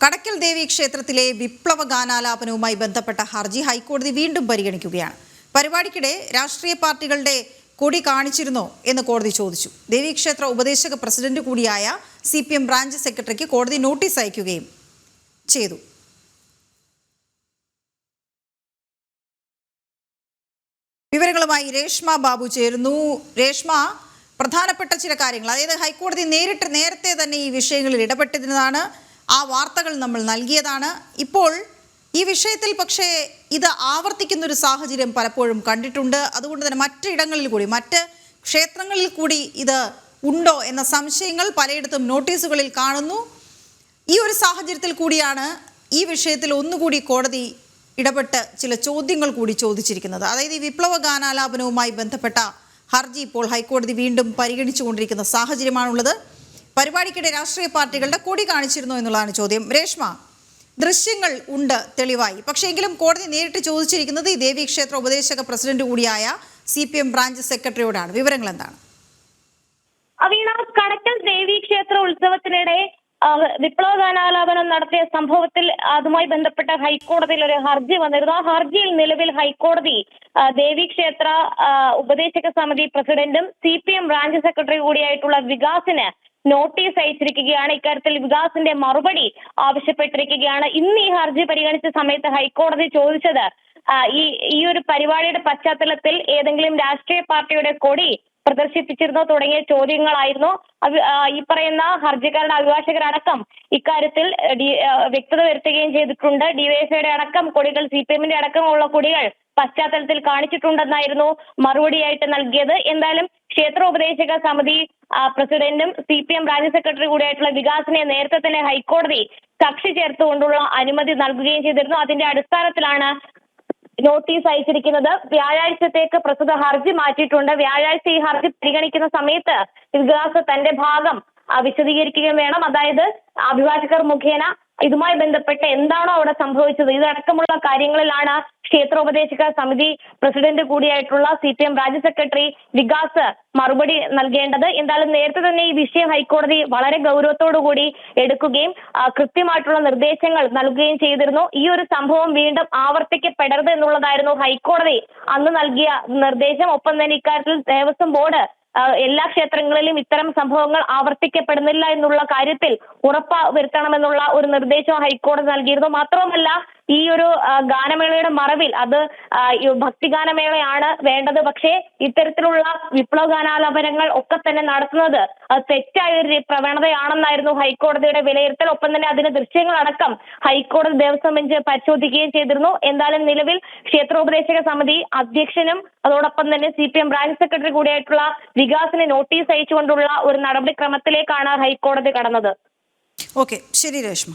കടയ്ക്കൽ ദേവി ക്ഷേത്രത്തിലെ വിപ്ലവ ഗാനാലാപനവുമായി ബന്ധപ്പെട്ട ഹർജി ഹൈക്കോടതി വീണ്ടും പരിഗണിക്കുകയാണ്. പരിപാടിക്കിടെ രാഷ്ട്രീയ പാർട്ടികളുടെ കൊടി കാണിച്ചിരുന്നോ എന്ന് കോടതി ചോദിച്ചു. ദേവീക്ഷേത്ര ഉപദേശക പ്രസിഡന്റ് കൂടിയായ CPM ബ്രാഞ്ച് സെക്രട്ടറിക്ക് കോടതി നോട്ടീസ് അയക്കുകയും ചെയ്തു. വിവരങ്ങളുമായി രേഷ്മ ബാബു ചേരുന്നു. രേഷ്മ, പ്രധാനപ്പെട്ട ചില കാര്യങ്ങൾ, അതായത് ഹൈക്കോടതി നേരത്തെ തന്നെ ഈ വിഷയങ്ങളിൽ ഇടപെട്ടതിനാണ്, ആ വാർത്തകൾ നമ്മൾ നൽകിയതാണ്. ഇപ്പോൾ ഈ വിഷയത്തിൽ പക്ഷേ ഇത് ആവർത്തിക്കുന്നൊരു സാഹചര്യം പലപ്പോഴും കണ്ടിട്ടുണ്ട്. അതുകൊണ്ട് തന്നെ മറ്റിടങ്ങളിൽ കൂടി, മറ്റ് ക്ഷേത്രങ്ങളിൽ കൂടി ഇത് ഉണ്ടോ എന്ന സംശയങ്ങൾ പലയിടത്തും നോട്ടീസുകളിൽ കാണുന്നു. ഈ ഒരു സാഹചര്യത്തിൽ കൂടിയാണ് ഈ വിഷയത്തിൽ ഒന്നുകൂടി കോടതി ഇടപെട്ട് ചില ചോദ്യങ്ങൾ കൂടി ചോദിച്ചിരിക്കുന്നത്. അതായത് ഈ വിപ്ലവ ഗാനാലാപനവുമായി ബന്ധപ്പെട്ട ഹർജി ഇപ്പോൾ ഹൈക്കോടതി വീണ്ടും പരിഗണിച്ചുകൊണ്ടിരിക്കുന്ന സാഹചര്യമാണുള്ളത്. പരിപാടിക്കിടെ രാഷ്ട്രീയ പാർട്ടികളുടെ കൊടി കാണിച്ചിരുന്നോ എന്നുള്ളതാണ് ചോദ്യം. രേഷ്മ, ദൃശ്യങ്ങൾ ഉണ്ട് തെളിവായി, പക്ഷേ എങ്കിലും കോടതി നേരിട്ട് ചോദിച്ചിരിക്കുന്നത് ഈ ദേവീക്ഷേത്ര ഉപദേശക പ്രസിഡന്റ് കൂടിയായ CPM ബ്രാഞ്ച് സെക്രട്ടറിയോടാണ്. വിവരങ്ങൾ എന്താണ്? അവീണ, കടയ്ക്കൽ ദേവീക്ഷേത്ര ഉത്സവത്തിനിടെ വിപ്ലവ ഗാനാലാപനം നടത്തിയ സംഭവത്തിൽ അതുമായി ബന്ധപ്പെട്ട ഹൈക്കോടതിയിൽ ഒരു ഹർജി വന്നിരുന്നു. ആ ഹർജിയിൽ നിലവിൽ ഹൈക്കോടതി ദേവീക്ഷേത്ര ഉപദേശക സമിതി പ്രസിഡന്റും CPM ബ്രാഞ്ച് സെക്രട്ടറി കൂടിയായിട്ടുള്ള വികാസിന് നോട്ടീസ് അയച്ചിരിക്കുകയാണ്. ഇക്കാര്യത്തിൽ വികാസിന്റെ മറുപടി ആവശ്യപ്പെട്ടിരിക്കുകയാണ്. ഇന്ന് ഈ ഹർജി പരിഗണിച്ച സമയത്ത് ഹൈക്കോടതി ചോദിച്ചത് ഈ ഒരു പരിപാടിയുടെ പശ്ചാത്തലത്തിൽ ഏതെങ്കിലും രാഷ്ട്രീയ പാർട്ടിയുടെ കൊടി പ്രദർശിപ്പിച്ചിരുന്നോ തുടങ്ങിയ ചോദ്യങ്ങളായിരുന്നു. ഈ പറയുന്ന ഹർജിക്കാരുടെ അഭിഭാഷകരടക്കം ഇക്കാര്യത്തിൽ വ്യക്തത വരുത്തുകയും ചെയ്തിട്ടുണ്ട്. DYFIയുടെ അടക്കം കൊടികൾ, CPMന്റെ അടക്കമുള്ള കൊടികൾ പശ്ചാത്തലത്തിൽ കാണിച്ചിട്ടുണ്ടെന്നായിരുന്നു മറുപടിയായിട്ട് നൽകിയത്. എന്തായാലും ക്ഷേത്രോപദേശക സമിതി പ്രസിഡന്റും CPM ബ്രാഞ്ച് സെക്രട്ടറി കൂടിയായിട്ടുള്ള വികാസിനെ നേരത്തെ തന്നെ ഹൈക്കോടതി കക്ഷി ചേർത്തുകൊണ്ടുള്ള അനുമതി നൽകുകയും ചെയ്തിരുന്നു. അതിന്റെ അടിസ്ഥാനത്തിലാണ് നോട്ടീസ് അയച്ചിരിക്കുന്നത്. വ്യാഴാഴ്ചത്തേക്ക് പ്രസ്തുത ഹർജി മാറ്റിയിട്ടുണ്ട്. വ്യാഴാഴ്ച ഈ ഹർജി പരിഗണിക്കുന്ന സമയത്ത് വികാസ് തന്റെ ഭാഗം വിശദീകരിക്കുകയും വേണം. അതായത് അഭിഭാഷകർ മുഖേന ഇതുമായി ബന്ധപ്പെട്ട് എന്താണോ അവിടെ സംഭവിച്ചത്, ഇതടക്കമുള്ള കാര്യങ്ങളിലാണ് ക്ഷേത്രോപദേശക സമിതി പ്രസിഡന്റ് കൂടിയായിട്ടുള്ള CPM ബ്രാഞ്ച് സെക്രട്ടറി വികാസ് മറുപടി നൽകേണ്ടത്. എന്തായാലും നേരത്തെ തന്നെ ഈ വിഷയം ഹൈക്കോടതി വളരെ ഗൗരവത്തോടു കൂടി എടുക്കുകയും കൃത്യമായിട്ടുള്ള നിർദ്ദേശങ്ങൾ നൽകുകയും ചെയ്തിരുന്നു. ഈ ഒരു സംഭവം വീണ്ടും ആവർത്തിക്കപ്പെടരുത് എന്നുള്ളതായിരുന്നു ഹൈക്കോടതി അന്ന് നൽകിയ നിർദ്ദേശം. ഒപ്പം തന്നെ ഇക്കാര്യത്തിൽ ദേവസ്വം ബോർഡ് എല്ലാ ക്ഷേത്രങ്ങളിലും ഇത്തരം സംഭവങ്ങൾ ആവർത്തിക്കപ്പെടുന്നില്ല എന്നുള്ള കാര്യത്തിൽ ഉറപ്പ് വരുത്തണമെന്നുള്ള ഒരു നിർദ്ദേശം ഹൈക്കോടതി നൽകിയിരുന്നു. മാത്രവുമല്ല, ഈ ഒരു ഗാനമേളയുടെ മറവിൽ അത് ഭക്തിഗാനമേളയാണ് വേണ്ടത്, പക്ഷേ ഇത്തരത്തിലുള്ള വിപ്ലവ ഗാനാലാപനങ്ങൾ ഒക്കെ തന്നെ നടത്തുന്നത് തെറ്റായ ഒരു പ്രവണതയാണെന്നായിരുന്നു ഹൈക്കോടതിയുടെ വിലയിരുത്തൽ. ഒപ്പം തന്നെ അതിന്റെ ദൃശ്യങ്ങളടക്കം ഹൈക്കോടതി ദേവസ്വം ബെഞ്ച് പരിശോധിക്കുകയും ചെയ്തിരുന്നു. എന്തായാലും നിലവിൽ ക്ഷേത്രോപദേശക സമിതി അധ്യക്ഷനും അതോടൊപ്പം തന്നെ CPM ബ്രാഞ്ച് സെക്രട്ടറി കൂടിയായിട്ടുള്ള വികാസിന് നോട്ടീസ് അയച്ചുകൊണ്ടുള്ള ഒരു നടപടിക്രമത്തിലേക്കാണ് ഹൈക്കോടതി കടന്നത്. ഓക്കെ, ശരി രേഷ്മ.